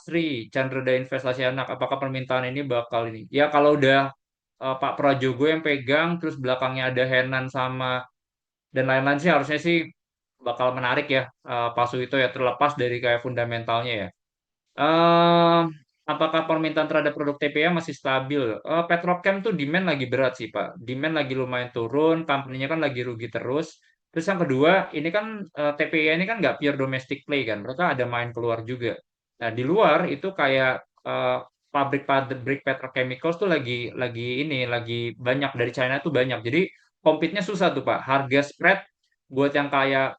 Sri, Chandra Investasi Anak, apakah permintaan ini bakal ini? Ya kalau udah Pak Prajogo yang pegang, terus belakangnya ada Henan sama dan lain-lain sih harusnya sih bakal menarik ya Pak Suwito ya terlepas dari kayak fundamentalnya ya. eh Apakah permintaan terhadap produk TPA masih stabil? Petrochem tuh demand lagi berat sih Pak. Demand lagi lumayan turun, company-nya kan lagi rugi terus. Terus yang kedua, ini kan TPA ini kan nggak pure domestic play kan, mereka ada main keluar juga. Nah di luar itu kayak pabrik-pabrik petrochemicals tuh lagi banyak dari China tuh banyak. Jadi compete-nya susah tuh Pak. Harga spread buat yang kayak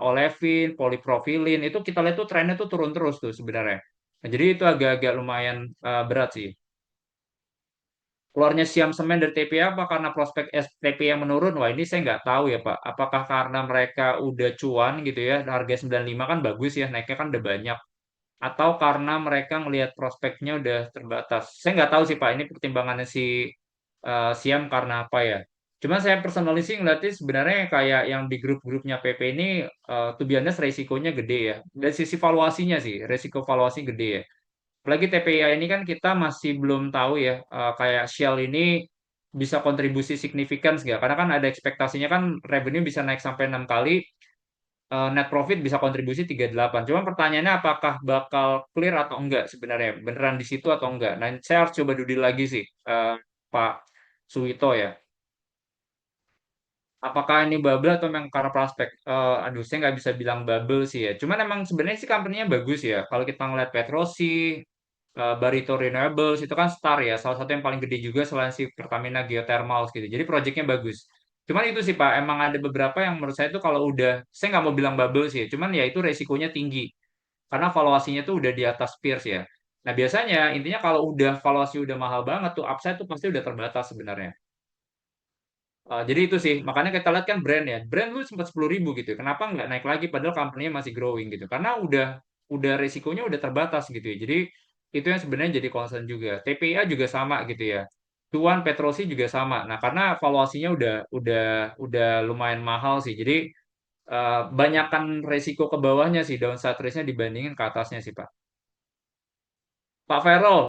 olefin, polipropilin itu kita lihat tuh trennya tuh turun terus tuh sebenarnya. Nah, jadi itu agak-agak lumayan berat sih. Keluarnya Siam Semen dari TPA apa karena prospek TPA menurun? Wah ini saya nggak tahu ya Pak. Apakah karena mereka udah cuan gitu ya, harga 95 kan bagus ya, naiknya kan udah banyak. Atau karena mereka ngelihat prospeknya udah terbatas. Saya nggak tahu sih Pak, ini pertimbangannya si Siam karena apa ya. Cuma saya personally sih ngeliatnya sebenarnya kayak yang di grup-grupnya PP ini, to be honest, resikonya gede ya. Dari sisi valuasinya sih, resiko valuasi gede ya. Apalagi TPIA ini kan kita masih belum tahu ya, kayak Shell ini bisa kontribusi signifikan nggak? Karena kan ada ekspektasinya kan revenue bisa naik sampai 6 kali, net profit bisa kontribusi 38. Cuma pertanyaannya apakah bakal clear atau enggak sebenarnya? Beneran di situ atau enggak? Nah, saya harus coba dudil lagi sih, Pak Suwito ya. Apakah ini bubble atau memang karena prospek? Aduh, saya nggak bisa bilang bubble sih ya. Cuman emang sebenarnya sih company-nya bagus ya. Kalau kita ngeliat Petrosi, Barito Renewables itu kan Star ya, salah satu yang paling gede juga selain si Pertamina Geothermal gitu. Jadi proyeknya bagus. Cuman itu sih Pak, emang ada beberapa yang menurut saya itu kalau udah, saya nggak mau bilang bubble sih, ya, cuman ya itu resikonya tinggi. Karena valuasinya tuh udah di atas peers ya. Nah biasanya intinya kalau udah valuasi udah mahal banget tuh, upside tuh pasti udah terbatas sebenarnya. Jadi itu sih, makanya kita lihat kan brand ya, brand lu sempat 10.000 gitu, kenapa nggak naik lagi padahal company-nya masih growing gitu, karena udah resikonya udah terbatas gitu ya, jadi itu yang sebenarnya jadi concern juga. TPA juga sama gitu ya, Tuan Petrosi juga sama. Nah karena valuasinya udah lumayan mahal sih, jadi banyakkan resiko ke bawahnya sih, downside risk-nya dibandingin ke atasnya sih Pak. Pak Ferrol,